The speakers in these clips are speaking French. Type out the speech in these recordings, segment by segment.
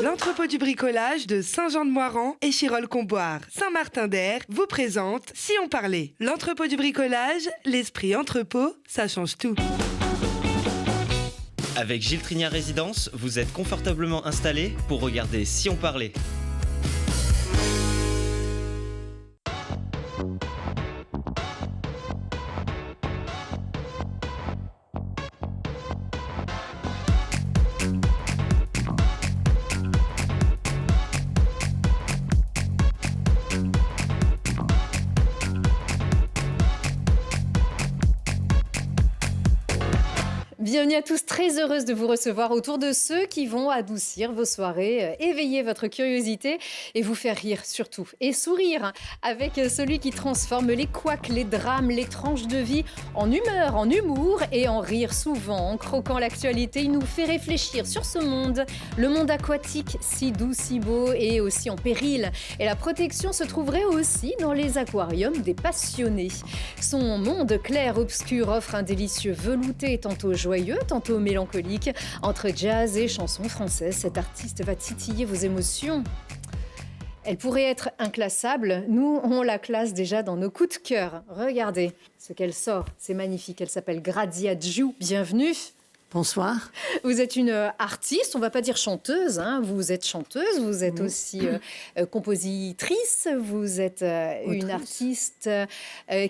L'entrepôt du bricolage de Saint-Jean-de-Moiran et Chirolles-Comboire, Saint-Martin-d'Air vous présente Si on parlait. L'entrepôt du bricolage, l'esprit entrepôt, ça change tout. Avec Gilles Trignard Résidence, vous êtes confortablement installé pour regarder Si on parlait. Bienvenue à tous, très heureuse de vous recevoir autour de ceux qui vont adoucir vos soirées, éveiller votre curiosité et vous faire rire surtout. Et sourire avec celui qui transforme les couacs, les drames, les tranches de vie en humeur, en humour et en rire souvent. En croquant l'actualité, il nous fait réfléchir sur ce monde, le monde aquatique si doux, si beau et aussi en péril. Et la protection se trouverait aussi dans les aquariums des passionnés. Son monde clair-obscur offre un délicieux velouté tantôt joyeux, tantôt mélancolique. Entre jazz et chansons françaises, cet artiste va titiller vos émotions. Elle pourrait être inclassable. Nous, on la classe déjà dans nos coups de cœur. Regardez ce qu'elle sort. C'est magnifique. Elle s'appelle Gradia Giu. Bienvenue. Bonsoir. Vous êtes une artiste, on ne va pas dire chanteuse, hein. Vous êtes chanteuse, vous êtes aussi compositrice, vous êtes une artiste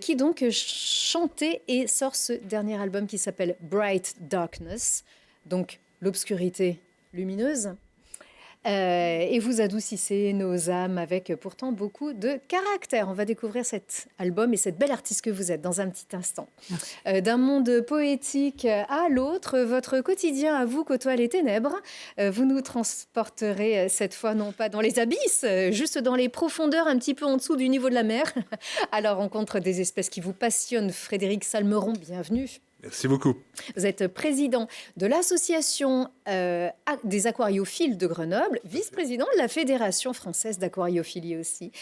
qui donc chantait et sort ce dernier album qui s'appelle Bright Darkness, donc l'obscurité lumineuse. Et vous adoucissez nos âmes avec pourtant beaucoup de caractère. On va découvrir cet album et cette belle artiste que vous êtes dans un petit instant. D'un monde poétique à l'autre, votre quotidien à vous côtoie les ténèbres. Vous nous transporterez cette fois non pas dans les abysses, juste dans les profondeurs un petit peu en dessous du niveau de la mer, à la rencontre des espèces qui vous passionnent. Frédéric Salmeron, bienvenue. Merci beaucoup. Vous êtes président de l'association des aquariophiles de Grenoble, vice-président de la Fédération française d'aquariophilie aussi.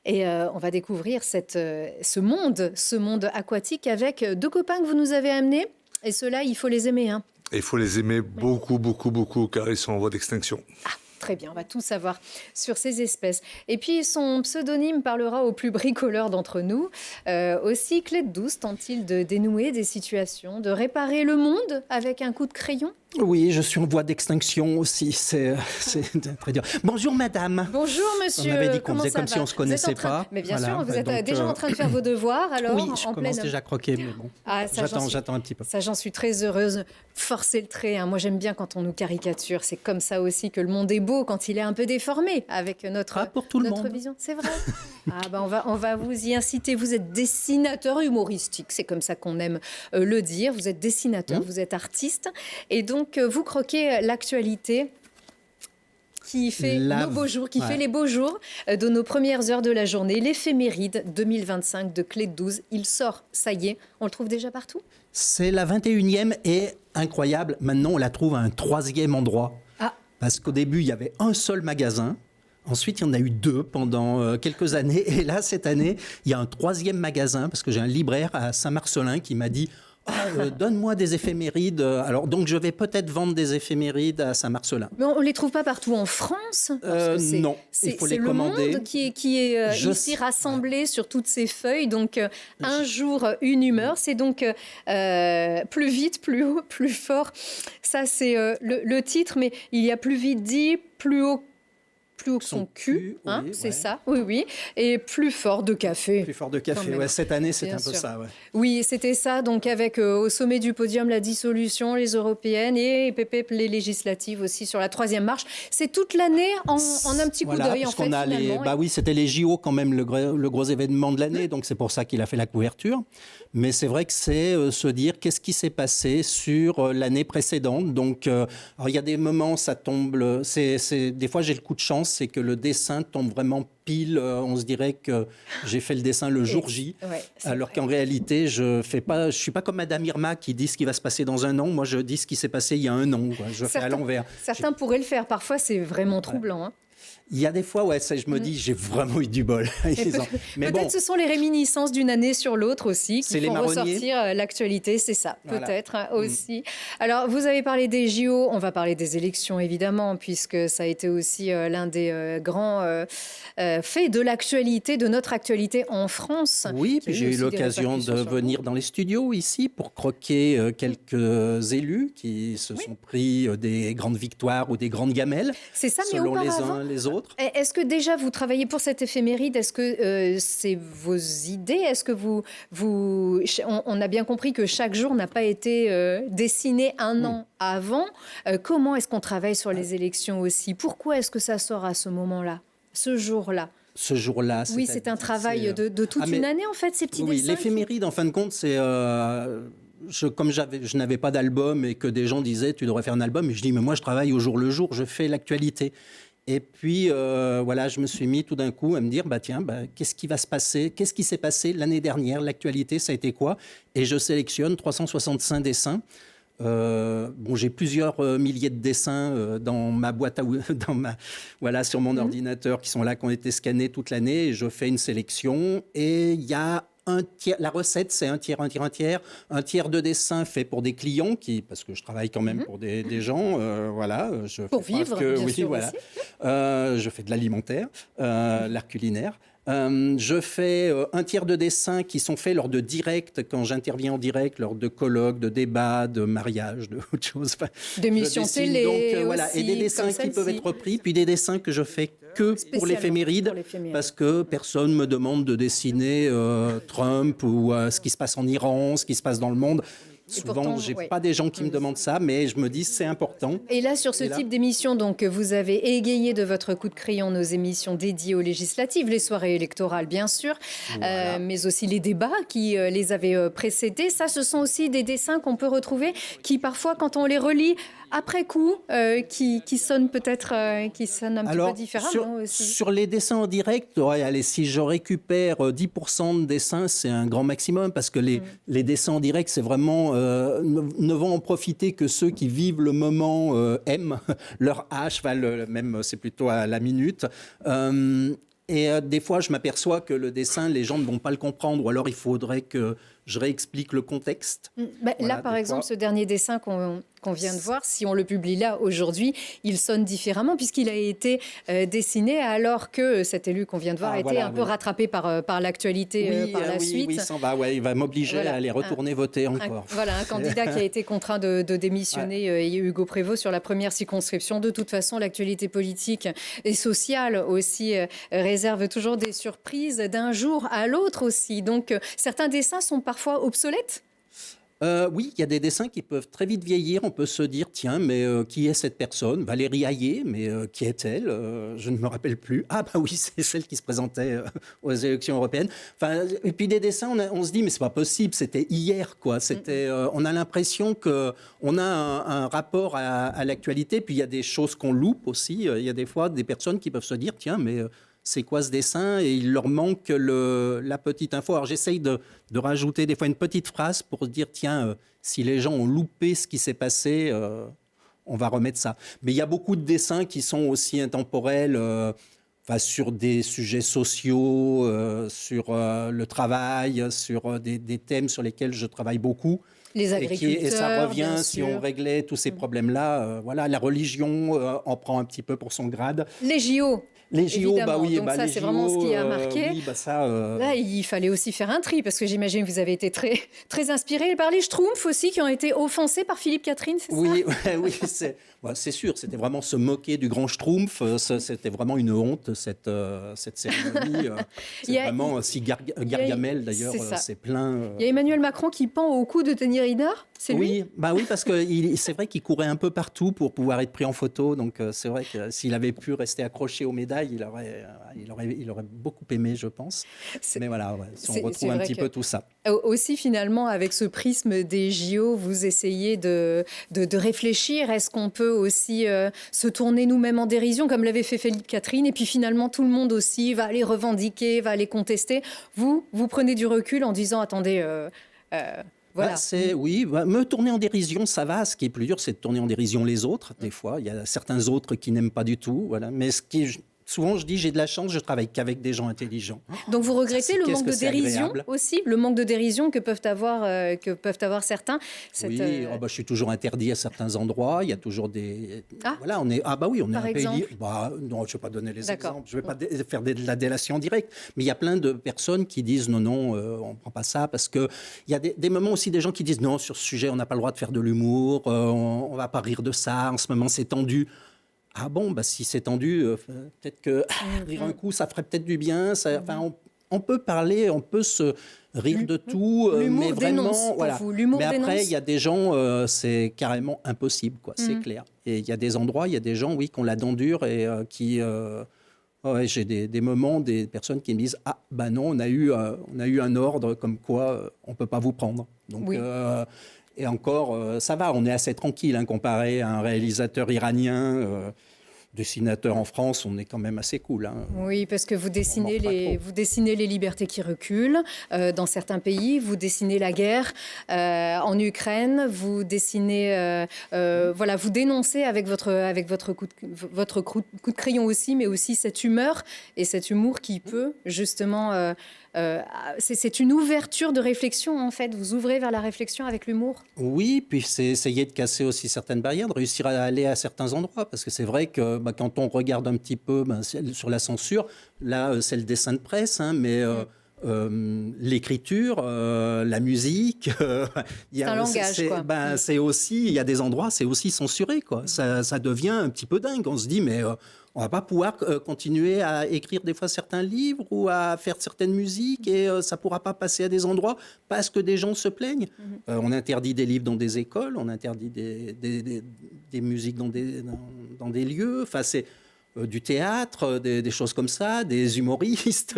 Et on va découvrir ce monde aquatique avec deux copains que vous nous avez amenés. Et ceux-là, il faut les aimer. Hein. Et il faut les aimer beaucoup, beaucoup, beaucoup, car ils sont en voie d'extinction. Ah. Très bien, on va tout savoir sur ces espèces. Et puis, son pseudonyme parlera au plus bricoleur d'entre nous. Aussi, Clé de Douce tente-t-il de dénouer des situations, de réparer le monde avec un coup de crayon ? Oui, je suis en voie d'extinction aussi, c'est très dur. Bonjour madame. Bonjour monsieur. On avait dit qu'on Comment faisait ça comme va? si on ne se connaissait pas. Mais bien voilà. sûr, vous êtes Donc, déjà en train de faire vos devoirs alors. Oui, je commence déjà à croquer, mais bon, j'attends un petit peu. Ça, j'en suis très heureuse. Forcez le trait, hein. Moi j'aime bien quand on nous caricature, c'est comme ça aussi que le monde est beau, quand il est un peu déformé avec notre vision. C'est vrai. On va vous y inciter. Vous êtes dessinateur humoristique, c'est comme ça qu'on aime le dire. Vous êtes dessinateur, vous êtes artiste. Et donc vous croquez l'actualité qui fait nos beaux jours, qui fait les beaux jours de nos premières heures de la journée. L'éphéméride 2025 de Clé de 12. Il sort, ça y est, on le trouve déjà partout ? C'est la 21e et incroyable, maintenant on la trouve à un 3e endroit. Parce qu'au début, il y avait un seul magasin. Ensuite, il y en a eu 2 pendant quelques années. Et là, cette année, il y a un 3e magasin, parce que j'ai un libraire à Saint-Marcelin qui m'a dit donne-moi des éphémérides. Alors, donc, je vais peut-être vendre des éphémérides à Saint-Marcelin. Mais on ne les trouve pas partout en France non, il faut les commander. C'est le monde qui est ici rassemblé sur toutes ces feuilles. Donc, un jour, une humeur. C'est donc plus vite, plus haut, plus fort. Ça, c'est le titre. Mais il y a plus vite dit, plus haut que son cul, hein, oui, c'est ça, oui, et plus fort de café. Plus fort de café, cette année, c'est un peu ça. Ouais. Oui, c'était ça, donc avec au sommet du podium la dissolution, les européennes et les législatives aussi sur la 3e marche. C'est toute l'année en un petit coup d'œil, en fait, finalement. Oui, c'était les JO quand même, le gros événement de l'année, donc c'est pour ça qu'il a fait la couverture. Mais c'est vrai que c'est se dire qu'est-ce qui s'est passé sur l'année précédente. Donc, alors, il y a des moments, ça tombe, des fois j'ai le coup de chance, c'est que le dessin tombe vraiment pile. On se dirait que j'ai fait le dessin le jour J, alors qu'en réalité, je suis pas comme Madame Irma qui dit ce qui va se passer dans un an. Moi, je dis ce qui s'est passé il y a un an. Je fais à l'envers. Certains pourraient le faire. Parfois, c'est vraiment troublant. Hein. Il y a des fois, je me dis, j'ai vraiment eu du bol. Mais Peut-être bon, ce sont les réminiscences d'une année sur l'autre aussi C'est qui les font marronniers. ressortir l'actualité, c'est ça, Voilà. peut-être aussi. Alors, vous avez parlé des JO, on va parler des élections évidemment, puisque ça a été aussi l'un des grands faits de l'actualité, de notre actualité en France. oui, Il y a puis j'ai eu aussi des l'occasion de répercussions sur vous. venir dans les studios ici pour croquer quelques élus qui se sont pris des grandes victoires ou des grandes gamelles, C'est ça, mais selon les auparavant, uns les autres. est-ce que déjà vous travaillez pour cette éphéméride? Est-ce que c'est vos idées? Est-ce que on a bien compris que chaque jour n'a pas été dessiné un an avant. Comment est-ce qu'on travaille sur les élections aussi? Pourquoi est-ce que ça sort à ce moment-là, ce jour-là? Ce jour-là, Oui, c'est un travail de toute mais- une année en fait, ces petits Oui, dessins. l'éphéméride, en fin de compte, c'est comme je n'avais pas d'album et que des gens disaient tu devrais faire un album, et je dis mais moi je travaille au jour le jour, je fais l'actualité. Et puis voilà, je me suis mis tout d'un coup à me dire qu'est-ce qui va se passer, qu'est-ce qui s'est passé l'année dernière, l'actualité, ça a été quoi? Et je sélectionne 365 dessins. J'ai plusieurs milliers de dessins dans ma boîte sur mon ordinateur qui sont là, qui ont été scannés toute l'année. Et je fais une sélection et il y a un tiers. La recette, c'est un tiers de dessins faits pour des clients parce que je travaille quand même pour des gens. Je Pour fais pas vivre, que- bien oui, sûr voilà. aussi. Je fais de l'alimentaire, l'art culinaire. Je fais un tiers de dessins qui sont faits lors de directs, quand j'interviens en direct, lors de colloques, de débats, de mariages, de autre chose. D'émissions Je dessine, télé et des aussi, dessins comme qui peuvent celle-ci. être repris, puis des dessins que je fais que pour Spécialement l'éphéméride, pour l'éphéméride. parce que personne me demande de dessiner Trump ou ce qui se passe en Iran, ce qui se passe dans le monde. Souvent, pourtant, j'ai ouais. pas des gens qui me demandent ça, mais je me dis c'est important. Et là, sur ce Et là- type d'émission, donc, vous avez égayé de votre coup de crayon nos émissions dédiées aux législatives, les soirées électorales, bien sûr, Voilà. mais aussi les débats qui les avaient précédés. Ça, ce sont aussi des dessins qu'on peut retrouver qui, parfois, quand on les relit après coup, qui sonnent peut-être qui sonnent un petit peu différemment aussi. sur les dessins en direct, allez, si je récupère 10% de dessins, c'est un grand maximum parce que les dessins en direct, c'est vraiment ne vont en profiter que ceux qui vivent le moment aiment leur hache, même c'est plutôt à la minute. Des fois, je m'aperçois que le dessin, les gens ne vont pas le comprendre, ou alors il faudrait que je réexplique le contexte. Là, Voilà, par des exemple, fois. ce dernier dessin qu'on vient de voir, si on le publie là aujourd'hui, il sonne différemment puisqu'il a été dessiné alors que cet élu qu'on vient de voir a été un peu rattrapé par l'actualité par la suite. Oui, il va m'obliger Voilà. à aller retourner voter encore. Un candidat qui a été contraint de démissionner, Hugo Prévost, sur la première circonscription. De toute façon, l'actualité politique et sociale aussi réserve toujours des surprises d'un jour à l'autre aussi. Donc, certains dessins sont parfois obsolètes. Oui, il y a des dessins qui peuvent très vite vieillir. On peut se dire, tiens, mais qui est cette personne? Valérie Hayé, mais qui est-elle? Je ne me rappelle plus. Ah bah oui, c'est celle qui se présentait aux élections européennes. Et puis des dessins, on se dit, mais c'est pas possible, c'était hier, quoi. On a l'impression qu'on a un rapport à l'actualité, puis il y a des choses qu'on loupe aussi. Il y a des fois des personnes qui peuvent se dire, tiens, mais c'est quoi ce dessin? Et il leur manque la petite info. Alors j'essaye de rajouter des fois une petite phrase pour dire, tiens, si les gens ont loupé ce qui s'est passé, on va remettre ça. Mais il y a beaucoup de dessins qui sont aussi intemporels, sur des sujets sociaux, sur le travail, sur des thèmes sur lesquels je travaille beaucoup. Les agriculteurs, Et ça revient, bien si sûr. on réglait tous ces problèmes-là, la religion en prend un petit peu pour son grade. Les JO. Les JO, Évidemment. Donc ça, les c'est vraiment ce qui a JO, marqué. Là, il fallait aussi faire un tri, parce que j'imagine que vous avez été très, très inspiré par les Schtroumpfs aussi, qui ont été offensés par Philippe Catherine, c'est ça? Oui, c'est sûr. C'était vraiment se moquer du grand Schtroumpf. C'était vraiment une honte, cette cérémonie. Il y a- vraiment, si Gargamel, d'ailleurs, c'est ça. c'est plein. Il y a Emmanuel Macron qui pend au cou de Tony Riner, c'est lui? Oui, parce que c'est vrai qu'il courait un peu partout pour pouvoir être pris en photo. Donc, c'est vrai que s'il avait pu rester accroché aux médailles, il aurait beaucoup aimé, je pense. Mais voilà, on retrouve un petit peu tout ça. Aussi, finalement, avec ce prisme des JO, vous essayez de réfléchir. Est-ce qu'on peut aussi se tourner nous-mêmes en dérision, comme l'avait fait Philippe Catherine, et puis finalement, tout le monde aussi va aller revendiquer, va aller contester. Vous prenez du recul en disant, attendez... voilà. Me tourner en dérision, ça va. Ce qui est plus dur, c'est de tourner en dérision les autres. Des fois, il y a certains autres qui n'aiment pas du tout. Voilà. Mais ce qui est souvent je dis j'ai de la chance, je travaille qu'avec des gens intelligents. Donc vous regrettez le Qu'est-ce manque que de c'est dérision agréable. aussi, le manque de dérision que peuvent avoir certains. Oui, je suis toujours interdit à certains endroits. Il y a toujours des. Ah. Voilà, on est. Ah bah oui, on est Par un pays. exemple Non, je ne vais pas donner les D'accord. exemples. Je ne vais pas faire de la délation directe. Mais il y a plein de personnes qui disent non, on ne prend pas ça parce que il y a des moments aussi des gens qui disent non, sur ce sujet, on n'a pas le droit de faire de l'humour. On ne va pas rire de ça. En ce moment, c'est tendu. Ah bon, bah si c'est tendu, peut-être que rire un coup, ça ferait peut-être du bien. On peut parler, on peut se rire de tout, L'humour mais vraiment, dénonce pour voilà. vous. L'humour Mais après, dénonce. il y a des gens, c'est carrément impossible, quoi. C'est clair. Et il y a des endroits, il y a des gens, oui, qui ont la dent dure et qui. Ouais, j'ai des moments, des personnes qui me disent ah bah non, on a eu un ordre comme quoi on peut pas vous prendre. Donc Oui. et encore, ça va, on est assez tranquille comparé à un réalisateur iranien. Dessinateur en France, on est quand même assez cool. Oui, parce que vous dessinez trop. les libertés qui reculent dans certains pays. Vous dessinez la guerre en Ukraine. Vous dessinez, vous dénoncez avec votre coup de crayon aussi, mais aussi cette humeur et cet humour qui peut justement. C'est une ouverture de réflexion en fait. Vous ouvrez vers la réflexion avec l'humour. Oui, puis c'est essayer de casser aussi certaines barrières, de réussir à aller à certains endroits, parce que c'est vrai que quand on regarde un petit peu sur la censure, là c'est le dessin de presse, mais l'écriture, la musique, c'est un langage, quoi. C'est aussi, il y a des endroits, c'est aussi censuré, quoi. Ça devient un petit peu dingue. On se dit, mais on va pas pouvoir continuer à écrire des fois certains livres ou à faire certaines musiques et ça pourra pas passer à des endroits parce que des gens se plaignent. On interdit des livres dans des écoles, on interdit des musiques dans des lieux. Enfin, c'est du théâtre, des choses comme ça, des humoristes,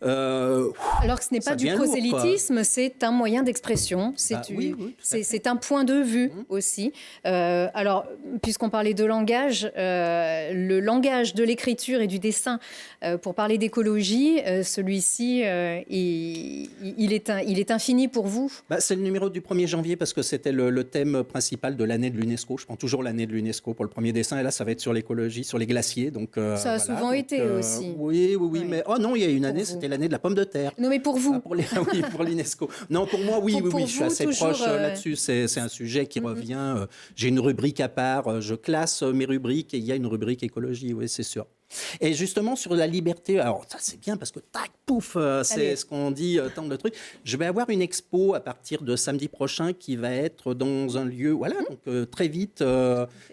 Alors que ce n'est pas du prosélytisme, c'est un moyen d'expression, c'est un point de vue aussi. Alors, puisqu'on parlait de langage, le langage de l'écriture et du dessin, pour parler d'écologie, celui-ci, il est infini pour vous. C'est le numéro du 1er janvier parce que c'était le thème principal de l'année de l'UNESCO. Je prends toujours l'année de l'UNESCO pour le premier dessin et là, ça va être sur l'écologie, sur les glaciers. Donc, ça a souvent été aussi. Oui, mais non, il y a une année, c'était l'année de la pomme de terre. Non, mais pour vous. Oui, pour l'UNESCO. Non, pour moi, oui, je suis assez proche là-dessus. C'est un sujet qui revient. J'ai une rubrique à part. Je classe mes rubriques et il y a une rubrique écologie, oui, c'est sûr. Et justement, sur la liberté, alors ça c'est bien parce que tac, pouf, c'est ce qu'on dit tant de trucs. Je vais avoir une expo à partir de samedi prochain qui va être dans un lieu, voilà, donc très vite,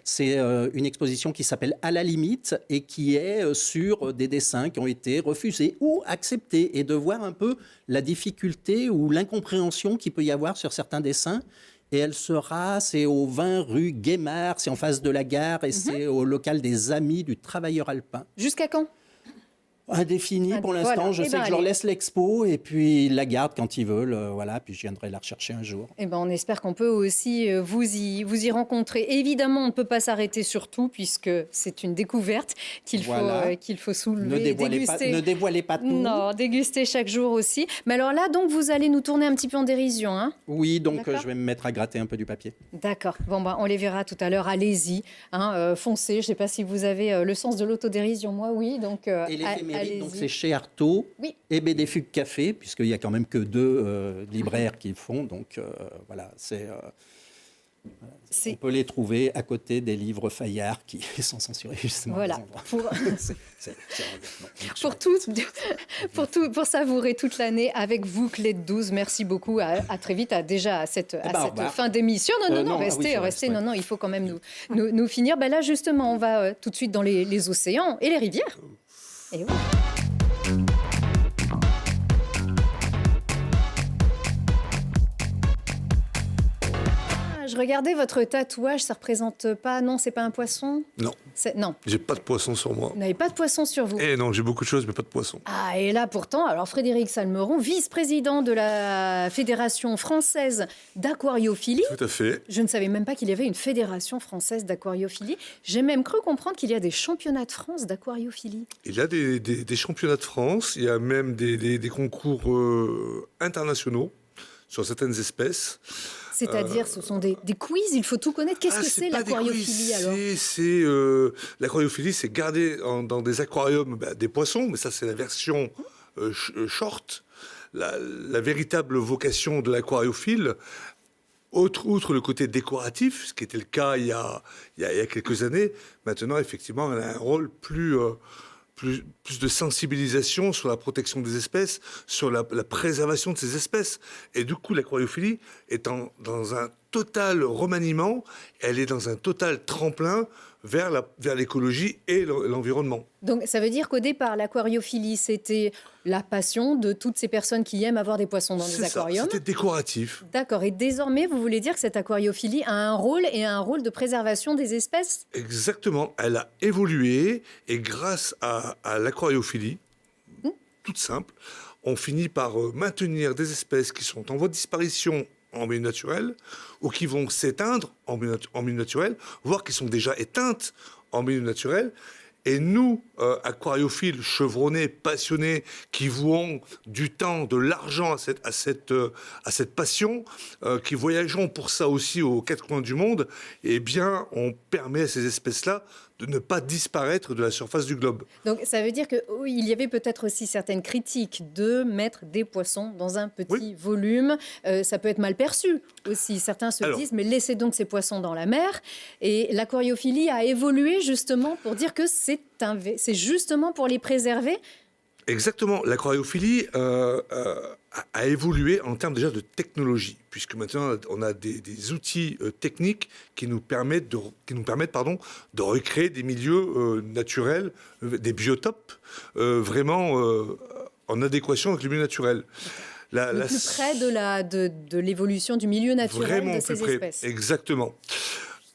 c'est une exposition qui s'appelle À la limite et qui est sur des dessins qui ont été refusés ou acceptés et de voir un peu la difficulté ou l'incompréhension qu'il peut y avoir sur certains dessins. Et c'est au 20 rue Guémard, c'est en face de la gare et c'est au local des Amis du Travailleur Alpin. Jusqu'à quand ? Indéfini pour l'instant. Voilà. Je sais que je leur laisse l'expo et puis ils la gardent quand ils veulent. Voilà, puis je viendrai la rechercher un jour. On espère qu'on peut aussi vous y rencontrer. Évidemment, on ne peut pas s'arrêter sur tout puisque c'est une découverte qu'il faut soulever, déguster. Ne dévoilez pas tout. Non, déguster chaque jour aussi. Mais alors là, donc, vous allez nous tourner un petit peu en dérision. Oui, donc je vais me mettre à gratter un peu du papier. D'accord. Bon, on les verra tout à l'heure. Allez-y, foncez. Je ne sais pas si vous avez le sens de l'autodérision. Moi, oui. Donc, et l'éphémérique, donc c'est chez Artaud et BD Fugue Café, puisqu'il n'y a quand même que 2 libraires qui le font. Donc, voilà, on peut les trouver à côté des livres Fayard qui sont censurés justement. Voilà. Pour savourer toute l'année avec vous, Clé de 12. Merci beaucoup. À très vite. À cette fin d'émission. Non, restez. Non, il faut quand même nous finir. Là, justement, on va tout de suite dans les océans et les rivières. Et oui. Je regardais votre tatouage, ça représente pas... Non, c'est pas un poisson ? Non. J'ai pas de poisson sur moi. Vous n'avez pas de poisson sur vous ? Non, j'ai beaucoup de choses, mais pas de poisson. Ah, et là, pourtant, alors Frédéric Salmeron, vice-président de la Fédération française d'aquariophilie. Tout à fait. Je ne savais même pas qu'il y avait une fédération française d'aquariophilie. J'ai même cru comprendre qu'il y a des championnats de France d'aquariophilie. Il y a des championnats de France, il y a même des concours internationaux sur certaines espèces. C'est-à-dire, ce sont des quiz, il faut tout connaître. Qu'est-ce que c'est l'aquariophilie alors? L'aquariophilie, c'est garder dans des aquariums des poissons, mais ça c'est la version short. La véritable vocation de l'aquariophile, outre le côté décoratif, ce qui était le cas il y a quelques années, maintenant effectivement elle a un rôle plus de sensibilisation sur la protection des espèces, sur la préservation de ces espèces. Et du coup, l'aquariophilie est dans un total remaniement, elle est dans un total tremplin vers l'écologie et l'environnement. Donc ça veut dire qu'au départ, l'aquariophilie, c'était la passion de toutes ces personnes qui aiment avoir des poissons dans des aquariums. C'était décoratif. D'accord. Et désormais, vous voulez dire que cette aquariophilie a un rôle de préservation des espèces? Exactement. Elle a évolué et grâce à l'aquariophilie, toute simple, on finit par maintenir des espèces qui sont en voie de disparition en milieu naturel ou qui vont s'éteindre en milieu naturel, voire qui sont déjà éteintes en milieu naturel. Et nous, aquariophiles, chevronnés, passionnés, qui vouons du temps, de l'argent à cette passion, qui voyageons pour ça aussi aux quatre coins du monde, eh bien, on permet à ces espèces-là de ne pas disparaître de la surface du globe. Donc ça veut dire qu'il y avait peut-être aussi certaines critiques de mettre des poissons dans un petit volume. Ça peut être mal perçu aussi. Certains se disent, mais laissez donc ces poissons dans la mer. Et l'aquariophilie a évolué justement pour dire que c'est justement pour les préserver. Exactement. L'aquariophilie a évolué en termes déjà de technologie, puisque maintenant on a des outils techniques qui nous permettent de recréer des milieux naturels, des biotopes vraiment en adéquation avec le milieu naturel. Le plus près de l'évolution du milieu naturel vraiment de ces plus près, espèces. Exactement.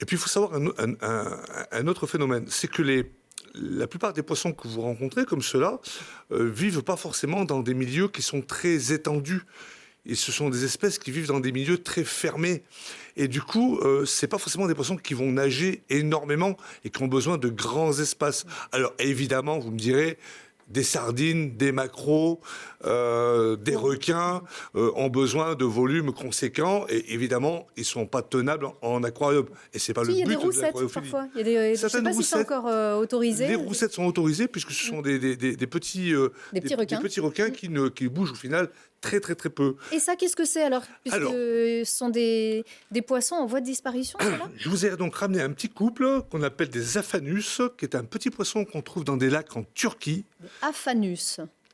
Et puis il faut savoir un autre phénomène, c'est que la plupart des poissons que vous rencontrez, comme ceux-là, vivent pas forcément dans des milieux qui sont très étendus. Et ce sont des espèces qui vivent dans des milieux très fermés. Et du coup, c'est pas forcément des poissons qui vont nager énormément et qui ont besoin de grands espaces. Alors évidemment, vous me direz, des sardines, des maquereaux, des requins ont besoin de volumes conséquents et évidemment, ils ne sont pas tenables en aquarium. Et c'est pas le but de l'aquariophilie. Parfois. Il y a des roussettes parfois. Je ne sais pas si c'est encore autorisé. Les roussettes sont autorisées puisque ce sont des petits requins qui bougent au final très très très peu. Et ça, qu'est-ce que c'est alors? Puisque ce sont des poissons en voie de disparition, ceux-là? Je vous ai donc ramené un petit couple qu'on appelle des aphanus, qui est un petit poisson qu'on trouve dans des lacs en Turquie.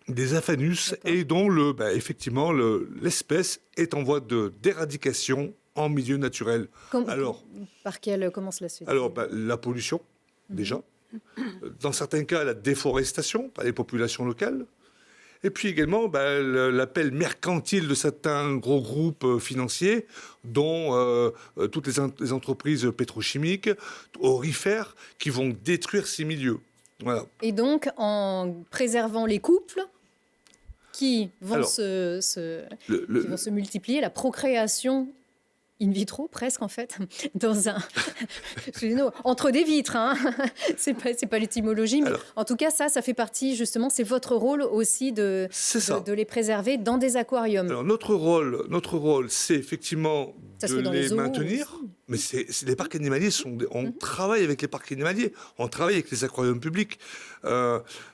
Des aphanus, et dont effectivement l'espèce est en voie d'éradication en milieu naturel. Comment cela se fait? Alors, la pollution, déjà. Dans certains cas, la déforestation par les populations locales. Et puis également l'appel mercantile de certains gros groupes financiers, dont toutes les entreprises pétrochimiques, aurifères, qui vont détruire ces milieux. Voilà. Et donc, en préservant les couples qui vont se multiplier, la procréation in vitro, presque en fait, entre des vitres, hein. C'est pas l'étymologie, mais en tout cas ça fait partie justement, c'est votre rôle aussi de les préserver dans des aquariums. Alors notre rôle, c'est effectivement de les maintenir, aussi. Mais les parcs animaliers on travaille avec les parcs animaliers, on travaille avec les aquariums publics.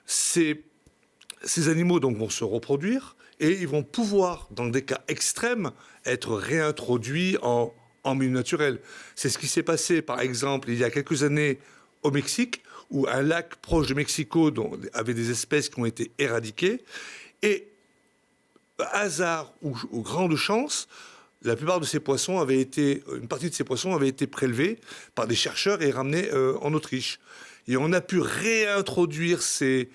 Ces animaux donc vont se reproduire. Et ils vont pouvoir, dans des cas extrêmes, être réintroduits en milieu naturel. C'est ce qui s'est passé, par exemple, il y a quelques années au Mexique, où un lac proche de Mexico avait des espèces qui ont été éradiquées. Et, hasard ou grande chance, la plupart de ces poissons une partie de ces poissons avait été prélevée par des chercheurs et ramenés en Autriche. Et on a pu réintroduire ces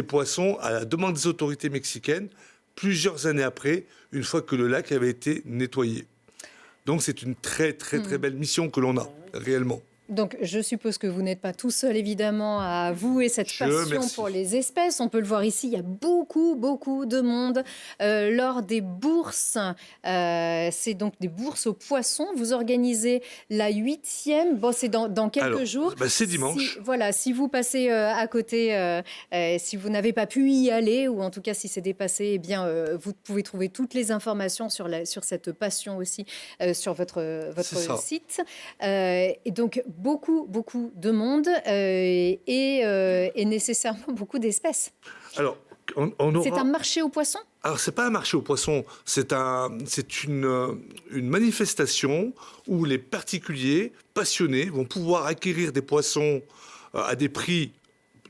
poissons à la demande des autorités mexicaines, plusieurs années après, une fois que le lac avait été nettoyé. Donc c'est une très très très belle mission que l'on a, réellement. Donc, je suppose que vous n'êtes pas tout seul, évidemment, à vouer cette passion merci. pour les espèces. On peut le voir ici, il y a beaucoup de monde lors des bourses. C'est donc des bourses aux poissons. Vous organisez la 8e. Bon, c'est dans quelques Alors, jours. c'est dimanche. Si vous passez à côté, si vous n'avez pas pu y aller, ou en tout cas si c'est dépassé, eh bien, vous pouvez trouver toutes les informations sur cette passion aussi sur votre C'est ça. site. Et donc, beaucoup de monde et nécessairement beaucoup d'espèces. Alors, on aura... C'est un marché aux poissons ? Alors, c'est pas un marché aux poissons, c'est une manifestation où les particuliers passionnés vont pouvoir acquérir des poissons à des prix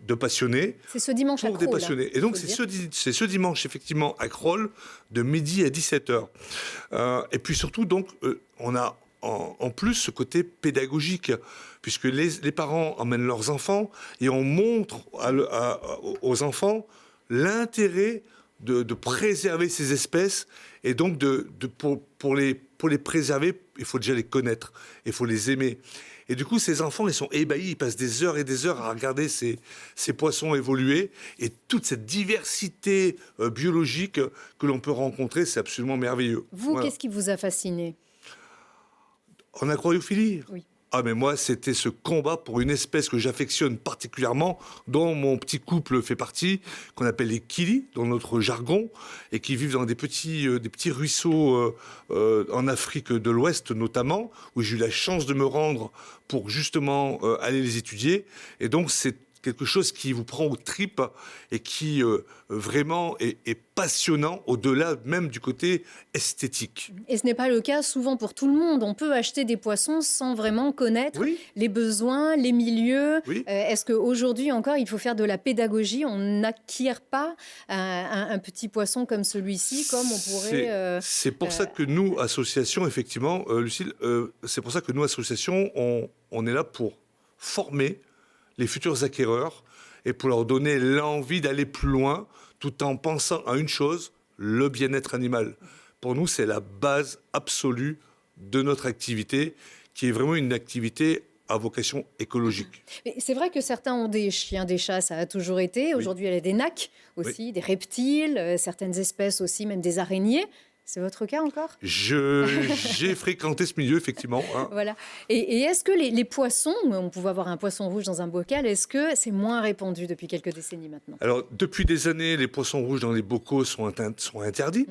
de passionnés. C'est ce dimanche à Pour des Crolles, passionnés. Et donc, faut c'est ce dimanche, effectivement, à Crolles, de midi à 17h. Et puis surtout, donc, on a en plus ce côté pédagogique, puisque les parents emmènent leurs enfants et on montre aux enfants l'intérêt de préserver ces espèces. Et donc, pour les préserver, il faut déjà les connaître, il faut les aimer. Et du coup, ces enfants, ils sont ébahis, ils passent des heures et des heures à regarder ces poissons évoluer. Et toute cette diversité biologique que l'on peut rencontrer, c'est absolument merveilleux. Vous, Voilà. qu'est-ce qui vous a fasciné ? En aquariophilie ? Oui. Ah, mais moi, c'était ce combat pour une espèce que j'affectionne particulièrement, dont mon petit couple fait partie, qu'on appelle les kilis, dans notre jargon, et qui vivent dans des petits ruisseaux en Afrique de l'Ouest notamment, où j'ai eu la chance de me rendre pour justement aller les étudier. Et donc, c'est quelque chose qui vous prend aux tripes et qui vraiment est passionnant au-delà même du côté esthétique. Et ce n'est pas le cas souvent pour tout le monde. On peut acheter des poissons sans vraiment connaître Oui. les besoins, les milieux. Oui. Est-ce qu'aujourd'hui encore, il faut faire de la pédagogie ? On n'acquiert pas un petit poisson comme celui-ci, comme on pourrait... C'est pour ça que nous, association, effectivement, Lucille, c'est pour ça que nous, association, on est là pour former les futurs acquéreurs et pour leur donner l'envie d'aller plus loin tout en pensant à une chose, le bien-être animal. Pour nous, c'est la base absolue de notre activité qui est vraiment une activité à vocation écologique. Mais c'est vrai que certains ont des chiens, des chats, ça a toujours été. Aujourd'hui, il y a des nacs aussi, des reptiles, certaines espèces aussi, même des araignées. C'est votre cas encore ? J'ai fréquenté ce milieu, effectivement. Hein. Voilà. Et est-ce que les poissons, on pouvait avoir un poisson rouge dans un bocal, est-ce que c'est moins répandu depuis quelques décennies maintenant ? Alors, depuis des années, les poissons rouges dans les bocaux sont interdits.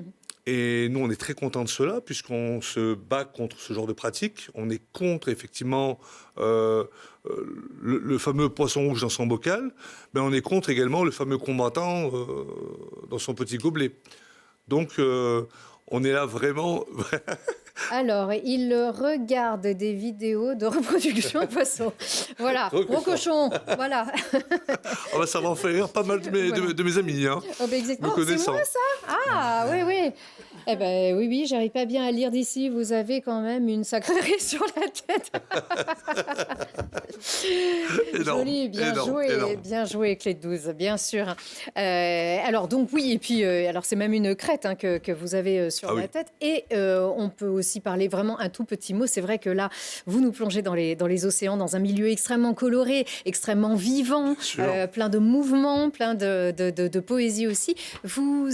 Et nous, on est très contents de cela, puisqu'on se bat contre ce genre de pratique. On est contre, effectivement, le fameux poisson rouge dans son bocal. Mais on est contre également le fameux combattant dans son petit gobelet. Donc, on est là vraiment... Alors, il regarde des vidéos de reproduction de poissons. Voilà, gros cochon, voilà. Oh bah, ça va en faire rire pas mal de mes amis. Hein, Oh, bah, exactement. me C'est connaissant. moi ça ? Ah, oui. Eh ben oui, j'arrive pas bien à lire d'ici. Vous avez quand même une sacrée raie sur la tête. Énorme, Joli, énorme. bien joué, Clé de 12, bien sûr. Alors donc oui, et puis alors c'est même une crête que vous avez sur la tête. Et on peut aussi parler vraiment un tout petit mot. C'est vrai que là, vous nous plongez dans les océans, dans un milieu extrêmement coloré, extrêmement vivant, plein de mouvements, plein de poésie aussi. Vous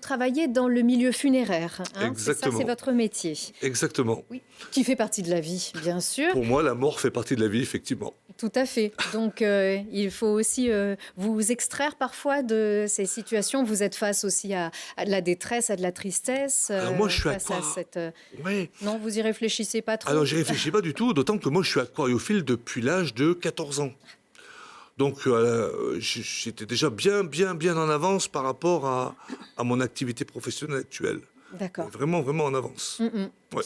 travaillez dans le milieu funéraire. Hein, Exactement. c'est votre métier. Exactement. Oui, qui fait partie de la vie, bien sûr. Pour moi, la mort fait partie de la vie, effectivement. Tout à fait. Donc, il faut aussi vous extraire parfois de ces situations. Vous êtes face aussi à de la détresse, à de la tristesse. Alors moi, je suis face à cette... Ouais. Non, vous y réfléchissez pas trop. Alors, j'y réfléchis pas du tout, d'autant que moi, je suis aquariophile depuis l'âge de 14 ans. Donc, j'étais déjà bien en avance par rapport à mon activité professionnelle actuelle. D'accord. Vraiment en avance. Ouais.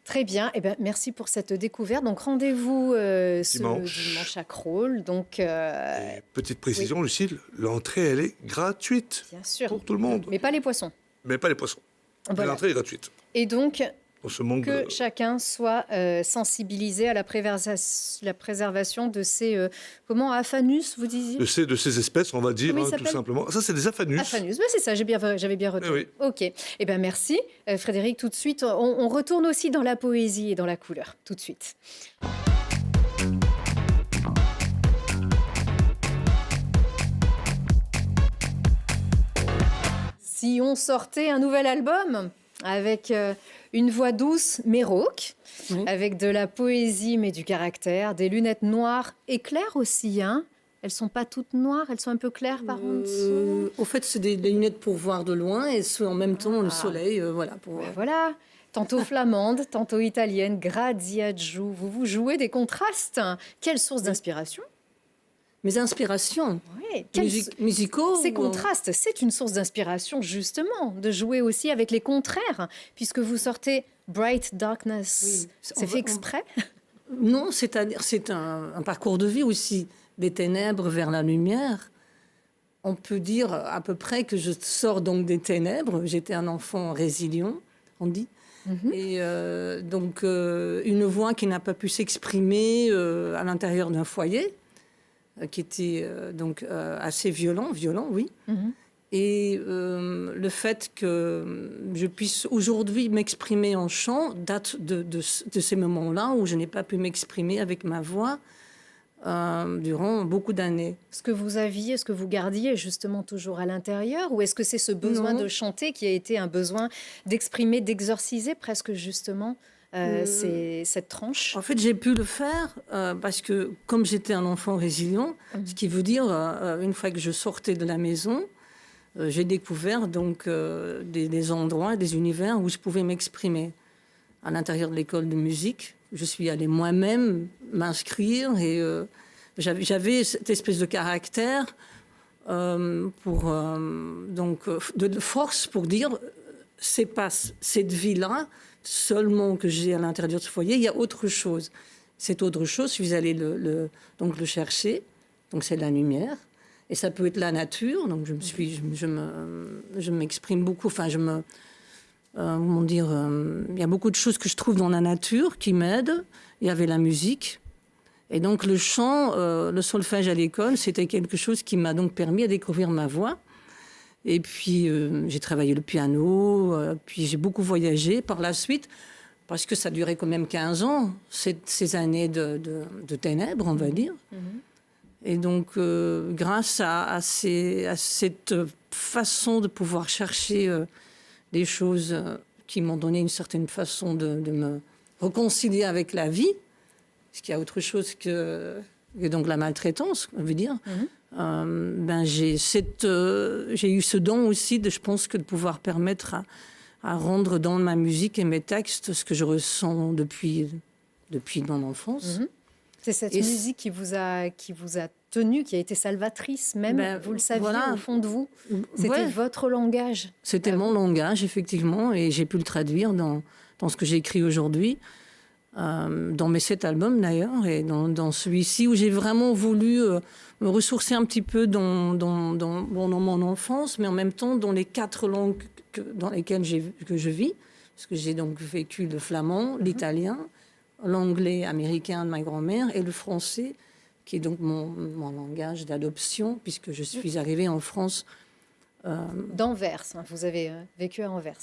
Très bien. Eh ben, merci pour cette découverte. Donc, rendez-vous ce dimanche à Crolles. Donc, Et petite précision, Lucille, l'entrée, elle est gratuite. bien sûr. Pour tout le monde. Mais pas les poissons. Mais pas les poissons. Voilà. L'entrée est gratuite. Et donc, On se manque que de... chacun soit sensibilisé à la préservation de ces... comment, Aphanus, vous disiez de ces espèces, on va dire, Comment il tout s'appelle simplement. Ça, c'est des aphanus. Aphanus, ben c'est ça, j'avais bien retenu. Oui. Ok, eh ben merci Frédéric, tout de suite, on retourne aussi dans la poésie et dans la couleur, tout de suite. Si on sortait un nouvel album avec une voix douce mais rauque, avec de la poésie mais du caractère, des lunettes noires et claires aussi, hein. Elles sont pas toutes noires, elles sont un peu claires par en dessous. Au fait, c'est des lunettes pour voir de loin et en même temps le soleil, voilà. Voilà, tantôt flamande, tantôt italienne, Gradiagiu. Vous jouez des contrastes. Quelle source d'inspiration? Mes inspirations Oui, musicaux. Ces contrastes, c'est une source d'inspiration justement, de jouer aussi avec les contraires, puisque vous sortez Bright Darkness. Oui. C'est fait exprès? Non, c'est un parcours de vie aussi, des ténèbres vers la lumière. On peut dire à peu près que je sors donc des ténèbres. J'étais un enfant résilient, on dit. Et donc une voix qui n'a pas pu s'exprimer à l'intérieur d'un foyer, qui était donc assez violent, oui. Et le fait que je puisse aujourd'hui m'exprimer en chant date de ces moments-là où je n'ai pas pu m'exprimer avec ma voix durant beaucoup d'années. Ce que vous aviez, ce que vous gardiez justement toujours à l'intérieur, ou est-ce que c'est ce besoin de chanter qui a été un besoin d'exprimer, d'exorciser presque justement cette tranche? En fait, j'ai pu le faire parce que comme j'étais un enfant résilient, ce qui veut dire une fois que je sortais de la maison, j'ai découvert donc des endroits, des univers où je pouvais m'exprimer. À l'intérieur de l'école de musique, je suis allée moi-même m'inscrire et j'avais cette espèce de caractère de force pour dire c'est pas cette vie-là seulement que j'ai à l'intérieur de ce foyer, il y a autre chose. Cette autre chose, je suis allée le chercher, donc c'est la lumière. Et ça peut être la nature, donc je m'exprime beaucoup, enfin il y a beaucoup de choses que je trouve dans la nature qui m'aident. Il y avait la musique. Et donc le chant, le solfège à l'école, c'était quelque chose qui m'a donc permis de découvrir ma voix. Et puis j'ai travaillé le piano, puis j'ai beaucoup voyagé par la suite, parce que ça durait quand même 15 ans, ces années de ténèbres, on va dire. Et donc, grâce à cette façon de pouvoir chercher des choses qui m'ont donné une certaine façon de me réconcilier avec la vie, parce qu'il y a autre chose que donc la maltraitance, on veut dire, j'ai eu ce don aussi, je pense, de pouvoir permettre à rendre dans ma musique et mes textes ce que je ressens depuis mon enfance. C'est cette musique qui vous a tenu, qui a été salvatrice même, vous le saviez au fond de vous. C'était votre langage. C'était mon langage, effectivement, et j'ai pu le traduire dans ce que j'ai écrit aujourd'hui, dans mes 7 albums d'ailleurs, et dans celui-ci où j'ai vraiment voulu me ressourcer un petit peu dans mon enfance, mais en même temps dans les 4 langues dans lesquelles que je vis, parce que j'ai donc vécu le flamand, l'italien, l'anglais américain de ma grand-mère et le français, qui est donc mon langage d'adoption, puisque je suis arrivée en France. D'Anvers, vous avez vécu à Anvers.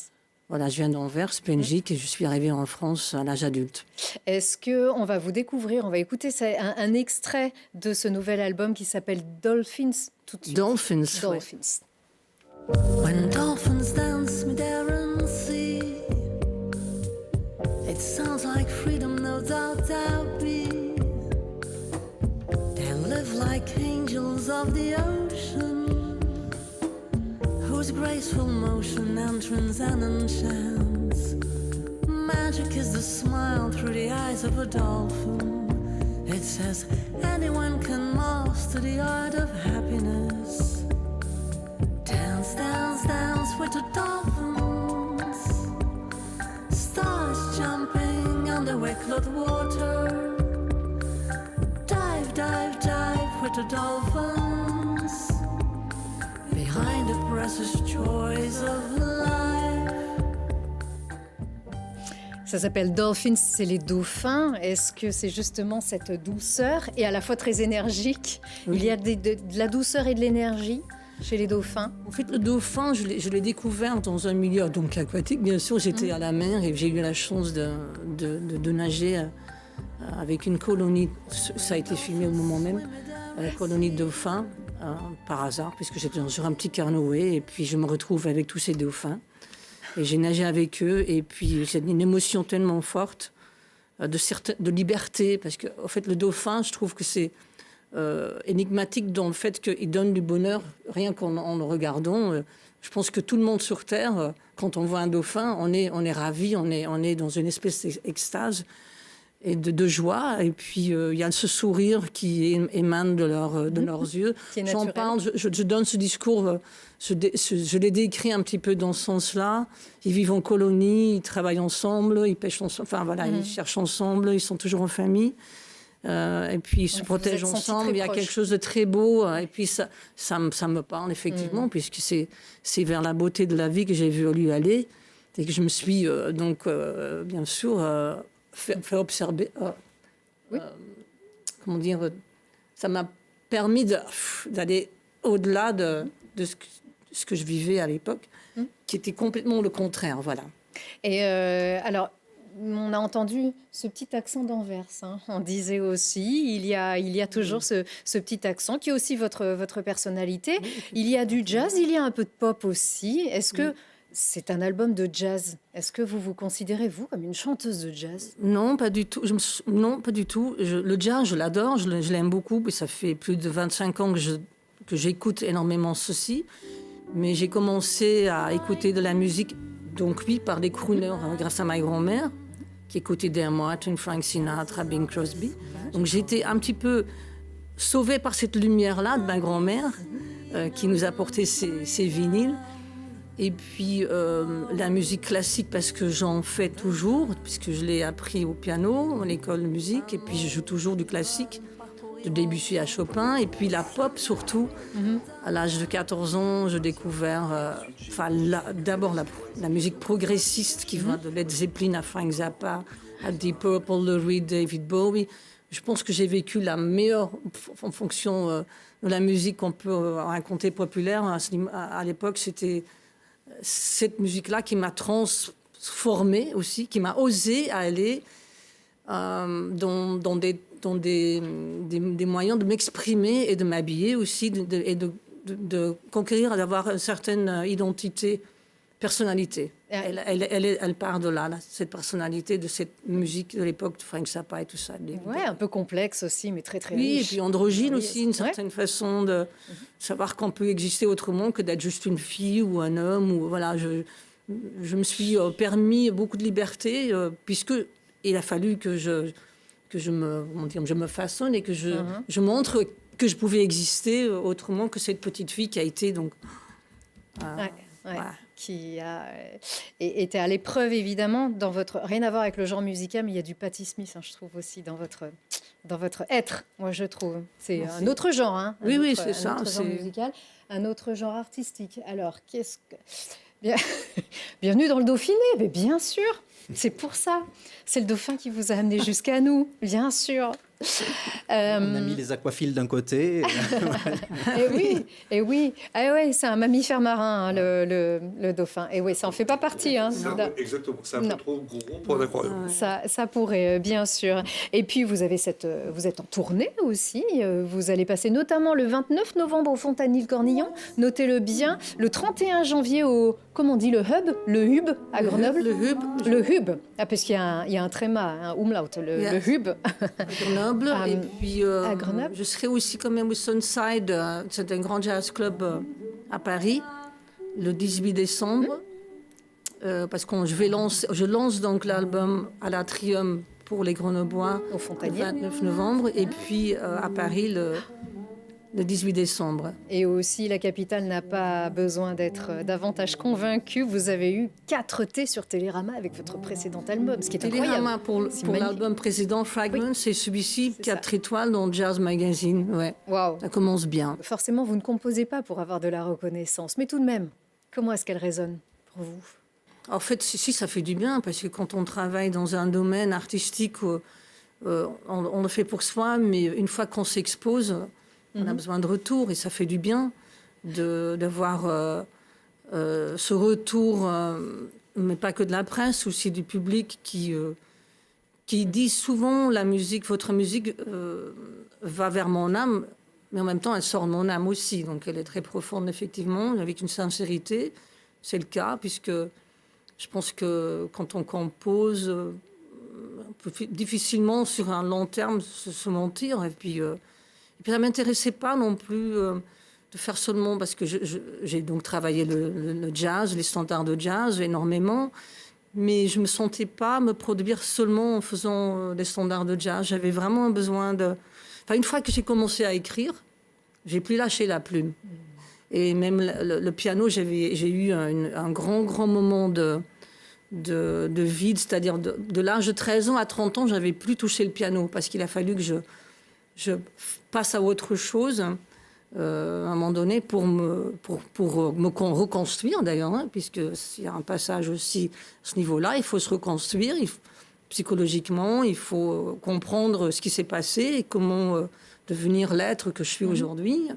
Voilà, je viens d'Anvers, Belgique, et je suis arrivée en France à l'âge adulte. Est-ce qu'on va vous découvrir, on va écouter un extrait de ce nouvel album qui s'appelle Dolphins tout de suite. Dolphins. When dolphins dance me there and see, it sounds like freedom, no doubt there'll be. They live like angels of the ocean, whose graceful motion entrance and enchants. Magic is the smile through the eyes of a dolphin. It says anyone can master the art of happiness. Dance, dance, dance with the dolphins. Stars jumping under cloud water. Dive, dive, dive with the dolphins. Behind the precious joys of life. Ça s'appelle Dolphins, c'est les dauphins. Est-ce que c'est justement cette douceur et à la fois très énergique? Il y a de la douceur et de l'énergie chez les dauphins? En fait, le dauphin, je l'ai découvert dans un milieu donc aquatique. Bien sûr, j'étais à la mer et j'ai eu la chance de nager avec une colonie. Ça a été filmé au moment même, la colonie de dauphins. par hasard, puisque j'étais sur un petit canoë, et puis je me retrouve avec tous ces dauphins. Et j'ai nagé avec eux, et puis c'est une émotion tellement forte de liberté, parce que en fait, le dauphin, je trouve que c'est énigmatique dans le fait qu'il donne du bonheur, rien qu'en le regardant. Je pense que tout le monde sur Terre, quand on voit un dauphin, on est ravi, on est dans une espèce d'extase et de joie. Et puis, il y a ce sourire qui émane de leurs yeux. J'en parle, je donne ce discours, je les décris un petit peu dans ce sens-là. Ils vivent en colonie, ils travaillent ensemble, ils pêchent ensemble, enfin voilà, ils cherchent ensemble, ils sont toujours en famille. Et puis ils se protègent ensemble. Il y a quelque chose de très beau. Et puis ça me parle effectivement, puisque c'est vers la beauté de la vie que j'ai voulu aller. Et que je me suis bien sûr fait observer. Comment dire, ça m'a permis d'aller au-delà de ce que je vivais à l'époque, qui était complètement le contraire. Voilà. Et alors, on a entendu ce petit accent d'Anvers. On disait aussi, il y a toujours ce petit accent qui est aussi votre personnalité. Il y a du jazz, il y a un peu de pop aussi. Est-ce que c'est un album de jazz? Est-ce que vous vous considérez, vous, comme une chanteuse de jazz? Non, pas du tout. Non, pas du tout. Le jazz, je l'adore, je l'aime beaucoup. Et ça fait plus de 25 ans que j'écoute énormément ceci. Mais j'ai commencé à écouter de la musique, donc oui, par des crooners, grâce à ma grand-mère, qui écoutait Dan Martin, Frank Sinatra, Bing Crosby. Donc j'étais un petit peu sauvée par cette lumière-là de ma grand-mère, qui nous apportait ses vinyles. Et puis la musique classique, parce que j'en fais toujours, puisque je l'ai appris au piano, à l'école de musique, et puis je joue toujours du classique, de Debussy à Chopin, et puis la pop surtout. À l'âge de 14 ans, j'ai découvert d'abord la musique progressiste qui va de Led Zeppelin à Frank Zappa, à Deep Purple, Lou Reed, David Bowie. Je pense que j'ai vécu la meilleure en fonction de la musique qu'on peut raconter populaire. À l'époque, c'était cette musique-là qui m'a transformée aussi, qui m'a osé aller dans des moyens de m'exprimer et de m'habiller aussi, et de conquérir, d'avoir une certaine identité, personnalité. Elle part de là, cette personnalité, de cette musique de l'époque de Frank Zappa et tout ça. Ouais, un peu complexe aussi, mais très très riche. Oui, et puis androgyne oui, aussi, une certaine façon de savoir qu'on peut exister autrement que d'être juste une fille ou un homme. Ou, voilà, je me suis permis beaucoup de liberté, puisque il a fallu que je me façonne et que je montre que je pouvais exister autrement que cette petite fille qui a été donc... Voilà. Qui a été à l'épreuve, évidemment, dans votre... Rien à voir avec le genre musical, mais il y a du Patti Smith, je trouve, aussi, dans votre être, moi, je trouve. C'est un autre genre, Oui, c'est ça. Un autre genre musical, un autre genre artistique. Alors, qu'est-ce que... Bienvenue dans le Dauphiné, mais bien sûr, c'est pour ça. C'est le dauphin qui vous a amené jusqu'à nous, bien sûr. On a mis les aquaphiles d'un côté. Et oui. Ah ouais, c'est un mammifère marin, le dauphin. Et oui, ça en fait pas partie. Exactement, c'est un peu trop gros pour un aquarium. Ça pourrait, bien sûr. Et puis, vous êtes en tournée aussi. Vous allez passer notamment le 29 novembre au Fontanil-Cornillon. Notez-le bien. Le 31 janvier au, comment on dit, le Hub à Grenoble. Le Hub. Ah, parce qu'il y a un tréma, un umlaut, le Hub. Grenoble. Et puis, à Grenoble. je serai aussi quand même au Sunside, c'est un grand jazz club à Paris, le 18 décembre. Parce que je lance donc l'album à l'Atrium pour les Grenoblois au Fontanil. Le 29 novembre, et puis à Paris le 18 décembre. Et aussi, la capitale n'a pas besoin d'être davantage convaincue. Vous avez eu 4 T sur Télérama avec votre précédent album, ce qui est Télérama incroyable. pour l'album précédent, Fragments, c'est celui-ci, 4 étoiles dans Jazz Magazine. Ouais. Wow. Ça commence bien. Forcément, vous ne composez pas pour avoir de la reconnaissance, mais tout de même, comment est-ce qu'elle résonne pour vous? En fait, si, ça fait du bien, parce que quand on travaille dans un domaine artistique, on le fait pour soi, mais une fois qu'on s'expose, on a besoin de retour, et ça fait du bien d'avoir ce retour, mais pas que de la presse, aussi du public qui dit souvent la musique, votre musique va vers mon âme. mais en même temps, elle sort de mon âme aussi. Donc, elle est très profonde, effectivement, avec une sincérité. C'est le cas, puisque je pense que quand on compose, on peut difficilement, sur un long terme, se mentir. Et puis ça ne m'intéressait pas non plus de faire seulement... Parce que j'ai donc travaillé le jazz, les standards de jazz, énormément. Mais je ne me sentais pas me produire seulement en faisant des standards de jazz. J'avais vraiment besoin de... Enfin, une fois que j'ai commencé à écrire, j'ai plus lâché la plume. Et même le piano, j'ai eu un grand moment de vide, c'est-à-dire de l'âge de 13 ans à 30 ans, j'avais plus touché le piano parce qu'il a fallu que je passe à autre chose à un moment donné pour me reconstruire d'ailleurs, hein, puisque s'il y a un passage aussi à ce niveau-là, il faut se reconstruire psychologiquement, il faut comprendre ce qui s'est passé et comment devenir l'être que je suis aujourd'hui.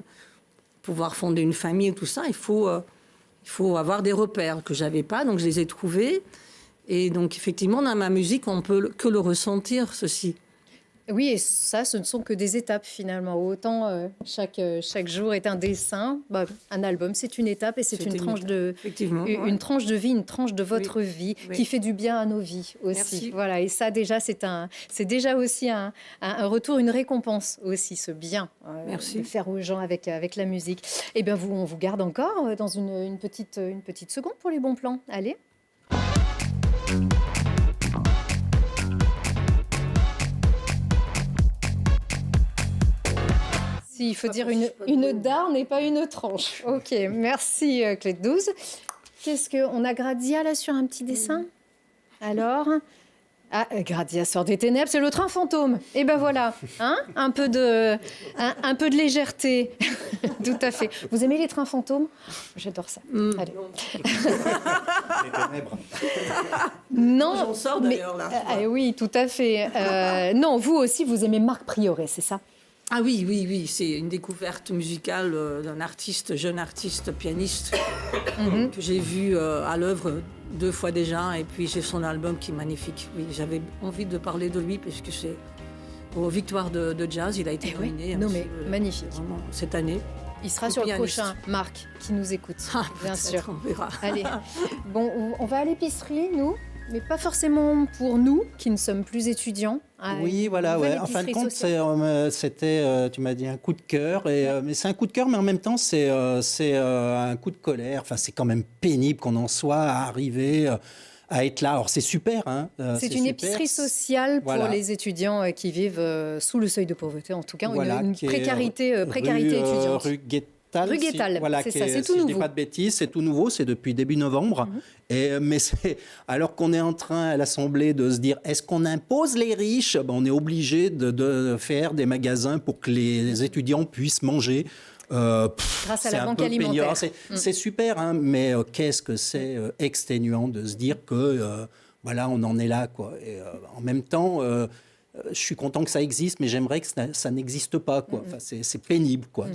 Pouvoir fonder une famille et tout ça, il faut avoir des repères que j'avais pas, donc je les ai trouvés. Et donc effectivement, dans ma musique, on peut que le ressentir, ceci. Oui, et ça, ce ne sont que des étapes finalement. Autant chaque jour est un dessin, un album, c'est une étape et c'est une tranche de vie, une tranche de votre vie qui fait du bien à nos vies aussi. Merci. Voilà, et ça déjà, c'est déjà aussi un retour, une récompense aussi, ce bien de faire aux gens avec la musique. Et bien, on vous garde encore dans une petite seconde pour les bons plans. Allez. Il faut dire une dard n'est pas une tranche. Ok, merci Clé de 12. Qu'est-ce qu'on a Gradia là sur un petit dessin? Alors, Gradia sort des ténèbres, c'est le train fantôme. Et ben voilà, hein, un peu de légèreté. Tout à fait. Vous aimez les trains fantômes? J'adore ça. Allez. Les ténèbres. Non, j'en sors d'ailleurs là. Oui, tout à fait. Non, vous aussi, vous aimez Marc Prioret, c'est ça? Ah oui, c'est une découverte musicale d'un jeune artiste, pianiste, que j'ai vu à l'œuvre 2 fois déjà, et puis j'ai son album qui est magnifique. Oui, j'avais envie de parler de lui, parce que c'est aux Victoires de Jazz, il a été nominé. Magnifique. Vraiment, cette année. Il sera sur pianiste. Le prochain, Marc, qui nous écoute, bien sûr. On verra. Allez, bon, on va à l'épicerie, nous, mais pas forcément pour nous, qui ne sommes plus étudiants. Oui, voilà, ouais. En fin de compte, c'était, tu m'as dit, un coup de cœur. Mais c'est un coup de cœur, mais en même temps, c'est un coup de colère. Enfin, c'est quand même pénible qu'on en soit à arriver à être là. Alors, c'est super. Hein, c'est une épicerie sociale pour les étudiants qui vivent sous le seuil de pauvreté, en tout cas, une précarité étudiante. Rue Guettal, c'est ça, c'est tout nouveau. Si je dis pas de bêtises, c'est tout nouveau, c'est depuis début novembre. Mais alors qu'on est en train à l'Assemblée de se dire, est-ce qu'on impose les riches? On est obligé de faire des magasins pour que les étudiants puissent manger. Grâce à la banque alimentaire. C'est super, hein, mais qu'est-ce que c'est exténuant de se dire que on en est là, quoi. Et en même temps... je suis content que ça existe, mais j'aimerais que ça n'existe pas, quoi. Enfin, c'est pénible, quoi,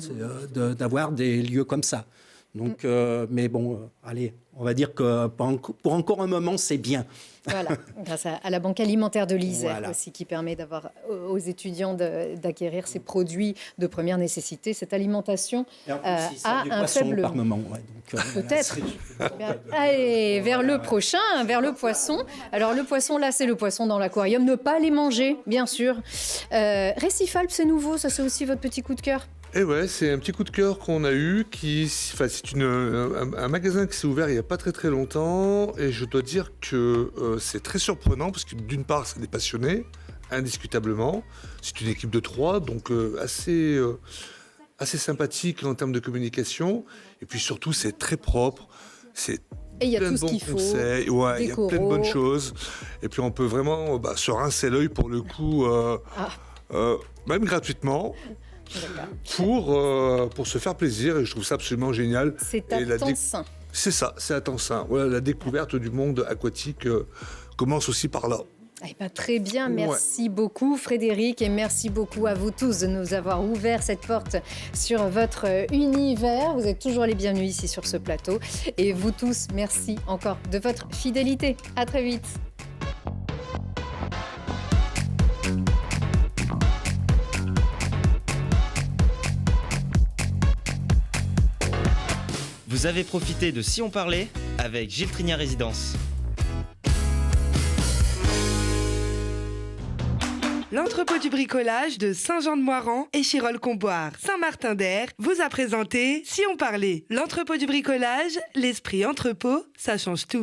d'avoir des lieux comme ça. Donc, mais bon, allez, on va dire que pour encore un moment, c'est bien. Voilà, grâce à la banque alimentaire de l'Isère aussi, qui permet d'avoir aux étudiants d'acquérir ces produits de première nécessité, cette alimentation à un faible par moment. Peut-être. Allez, vers le prochain, vers le poisson. Alors le poisson, là, c'est le poisson dans l'aquarium. Ne pas les manger, bien sûr. Récifalp, c'est nouveau, ça c'est aussi votre petit coup de cœur? Et ouais, c'est un petit coup de cœur qu'on a eu. C'est un magasin qui s'est ouvert il n'y a pas très longtemps. Et je dois dire que c'est très surprenant parce que d'une part, c'est des passionnés, indiscutablement. C'est une équipe de 3, donc assez sympathique en termes de communication. Et puis surtout, c'est très propre. Et il y a tout ce qu'il faut. Il y a plein de bonnes choses. Et puis on peut vraiment se rincer l'œil pour le coup, même gratuitement. Pour se faire plaisir, et je trouve ça absolument génial. C'est à temps sain. C'est ça, c'est à temps sain. Voilà, la découverte du monde aquatique commence aussi par là. Très bien, merci beaucoup Frédéric, et merci beaucoup à vous tous de nous avoir ouvert cette porte sur votre univers. Vous êtes toujours les bienvenus ici sur ce plateau, et vous tous, merci encore de votre fidélité. À très vite. Vous avez profité de Si on parlait avec Gilles Trigna Résidence. L'entrepôt du bricolage de Saint-Jean-de-Moiran et Chirolles-Comboires, Saint-Martin-d'Air vous a présenté Si on parlait. L'entrepôt du bricolage, l'esprit entrepôt, ça change tout.